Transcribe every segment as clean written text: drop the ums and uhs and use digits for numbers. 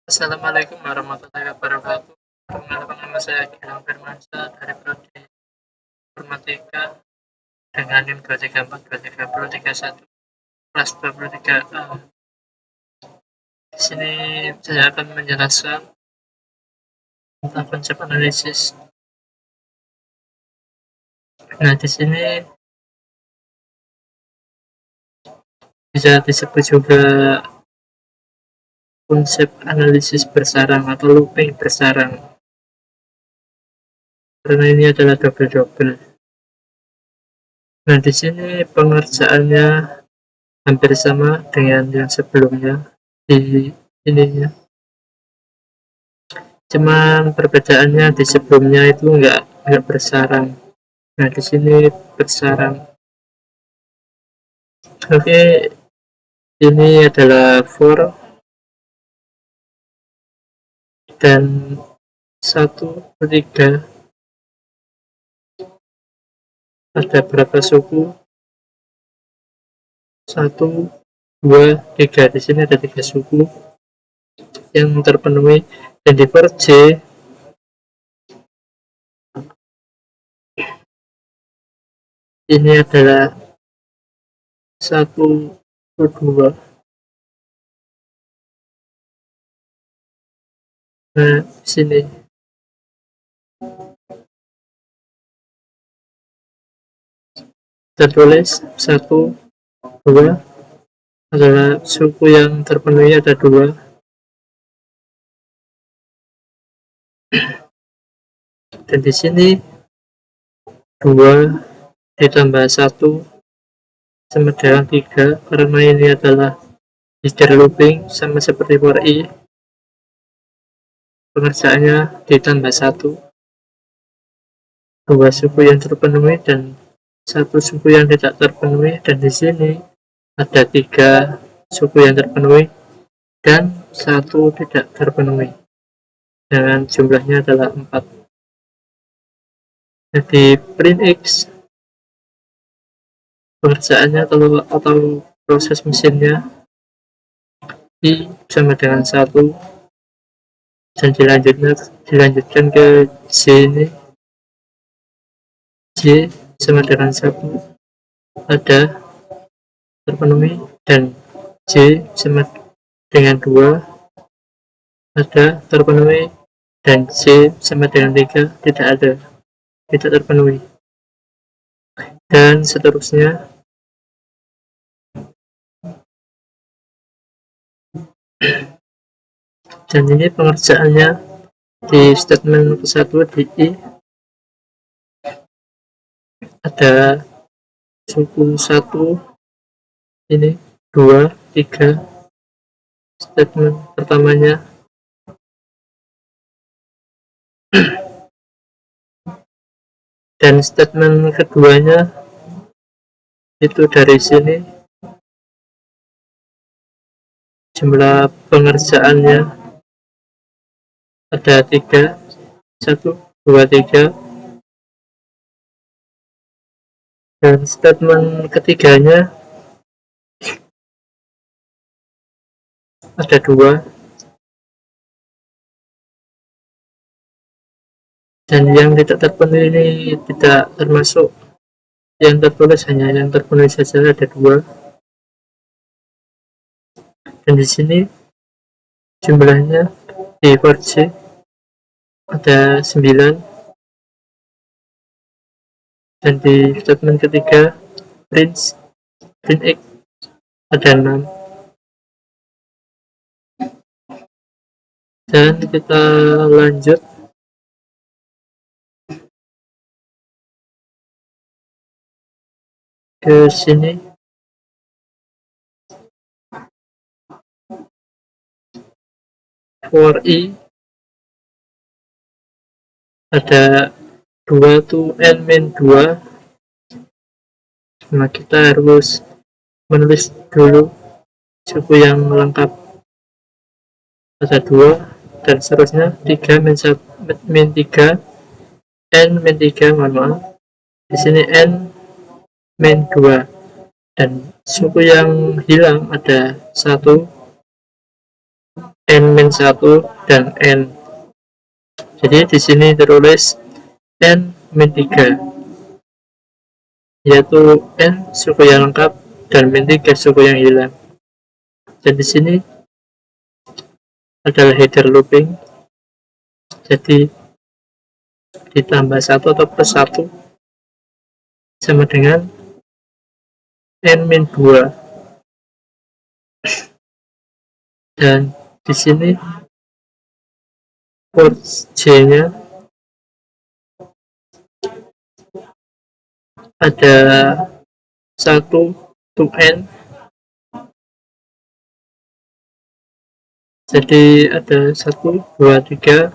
Assalamualaikum warahmatullahi wabarakatuh. Perkenalkan, nama saya Gilang Firmansyah dari Prodi Informatika dengan NIM 2342331 kelas 23A. Di sini saya akan menjelaskan tentang konsep analisis. Nah, di sini bisa disebut juga konsep analisis bersarang atau looping bersarang, karena ini adalah double-double. Nah, di sini pengerjaannya hampir sama dengan yang sebelumnya di ininya. Cuman perbedaannya di sebelumnya itu nggak bersarang. Nah, di sini bersarang. Oke, ini adalah for dan 1, 3. Ada berapa suku? 1, 2, 3. Di sini ada 3 suku yang terpenuhi, dan di for J ini adalah 1, 2. Nah, di sini tertulis 1, 2 adalah suku yang terpenuhi, ada 2. Dan di sini 2 ditambah 1 sama dengan 3, karena ini adalah leader looping sama seperti for I. Pengerjaannya ditambah 1, 2 suku yang terpenuhi dan 1 suku yang tidak terpenuhi, dan di sini ada 3 suku yang terpenuhi dan 1 tidak terpenuhi dengan jumlahnya adalah 4. Jadi print X pengerjaannya atau proses mesinnya I sama dengan 1, dan dilanjutkan ke J. Ini J sama dengan 1 ada terpenuhi, dan J sama dengan 2 ada terpenuhi, dan J sama dengan 3 tidak terpenuhi, dan seterusnya. Dan ini pengerjaannya di statement ke-1 di I ada suku 1, ini 2, 3 statement pertamanya. Dan statement keduanya itu dari sini jumlah pengerjaannya ada 3, 1, 2, 3. Dan statement ketiganya ada 2, dan yang tidak terpenuhi ini tidak termasuk, yang tertulis hanya yang terpenuhi saja, ada 2. Dan di sini jumlahnya di for J ada 9, dan di statement ketiga print X ada 6. Dan kita lanjut ke sini. For I ada 2 to n min 2. Nah, kita harus menulis dulu suku yang lengkap, ada 2, dan seterusnya 3 min 3, n min 3, mohon maaf, di sini n min 2, dan suku yang hilang ada 1, n-1 dan n. Jadi di sini tertulis n-3, yaitu n suku yang lengkap dan min-3 suku yang hilang. Dan di sini adalah header looping, jadi ditambah 1 atau plus 1 sama dengan n-2. Dan di sini port J-nya ada 1 to n, jadi ada 1, 2, 3,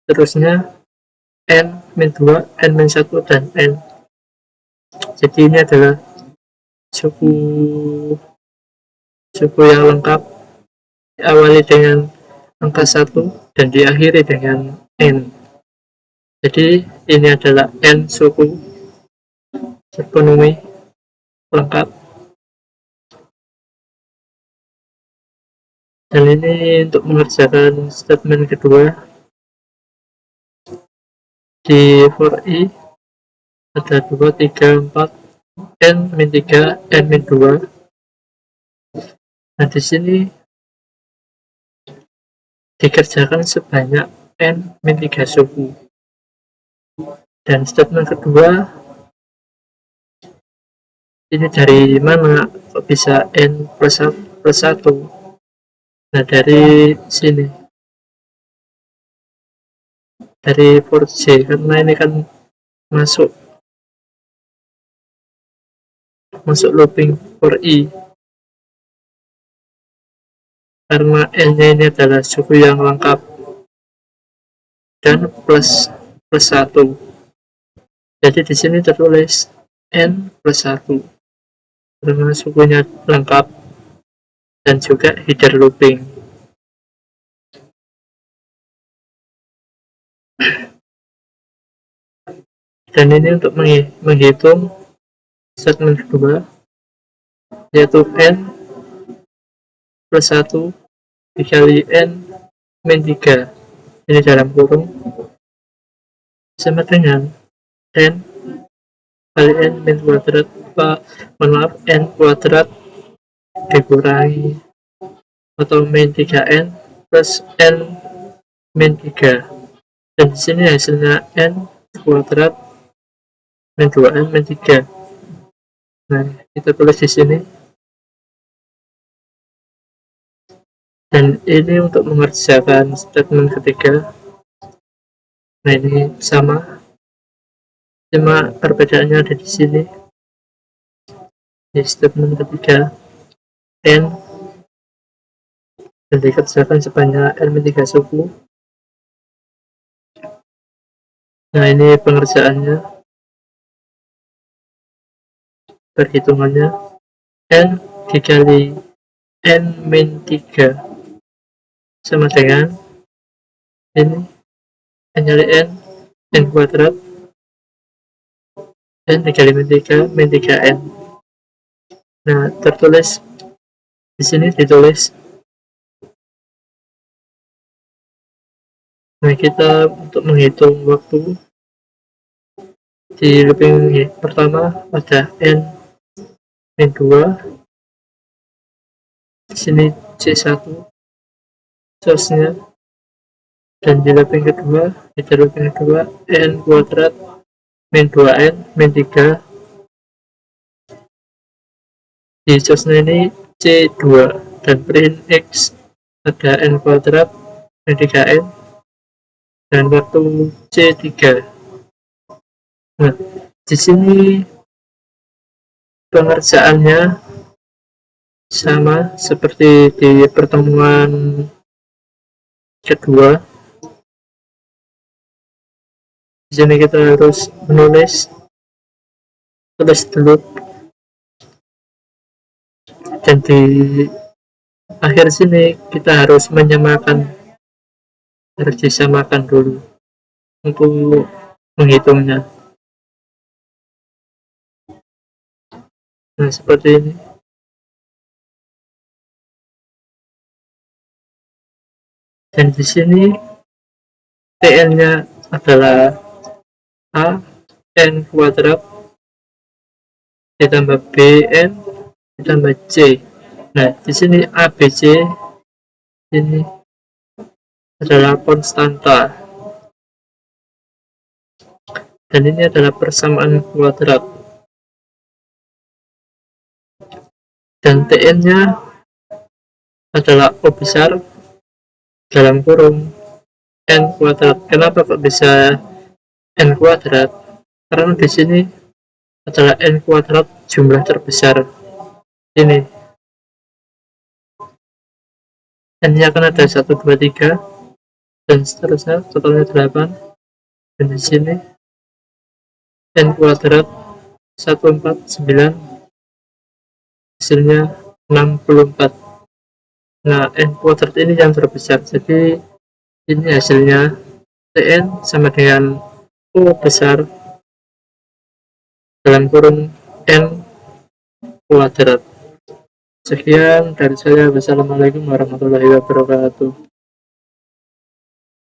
terusnya n-2, n-1 dan n. Jadi ini adalah suku yang lengkap, diawali dengan angka 1 dan diakhiri dengan n. Jadi ini adalah n suku terpenuhi lengkap. Dan ini untuk mengerjakan statement kedua. Di for i ada 2, 3, 4, n-3, n-2. Nah, di sini dikerjakan sebanyak n-3 suku. Dan statement kedua, ini dari mana kok bisa n plus 1? Nah, dari sini, dari for j, karena ini kan masuk looping for i, karena n-nya ini adalah suku yang lengkap dan plus 1. Jadi di sini tertulis n plus 1 karena sukunya lengkap dan juga header looping. Dan ini untuk menghitung statement kedua, yaitu n plus 1 dikali n min 3, ini dalam kurung, sama dengan n kali n min kuadrat, n kuadrat dikurangi atau min 3n plus n min 3. Dan di sini hasilnya n kuadrat min 2n min 3. Nah, kita tulis di sini. Dan ini untuk mengerjakan statement ketiga. Nah, ini sama, cuma perbedaannya ada di sini. Di statement ketiga, n dan dikerjakan sebanyak n-3 suku. Nah, ini pengerjaannya, perhitungannya, n dikali n-3 sama dengan ini n kali n kuadrat, n dikali min 3n. Nah, tertulis di sini, ditulis. Nah, kita untuk menghitung waktu di looping pertama ada n-2, di sini c1 source-nya, dan di looping kedua, n kuadrat min 2n min 3, di source-nya ini c2, dan print x ada n kuadrat min 3n dan waktu c3. Nah, di sini pengerjaannya sama seperti di pertemuan kedua. Di sini kita harus tulis dulu, dan di akhir sini kita harus disamakan dulu untuk menghitungnya. Nah, seperti ini. Dan di sini Tn-nya adalah A n kuadrat ditambah Bn ditambah C. Nah, di sini ABC ini adalah konstanta. Dan ini adalah persamaan kuadrat. Dan Tn-nya adalah O besar dalam kurung n kuadrat. Kenapa kok bisa n kuadrat? Karena di sini adalah n kuadrat jumlah terbesar. Ini n-nya akan ada 1, 2, 3 dan seterusnya, totalnya 8. Dan di sini n kuadrat 149, hasilnya 64. Nah, n kuadrat ini yang terbesar, jadi ini hasilnya Tn sama dengan O besar dalam kurung n kuadrat. Sekian dari saya. Wassalamualaikum warahmatullahi wabarakatuh.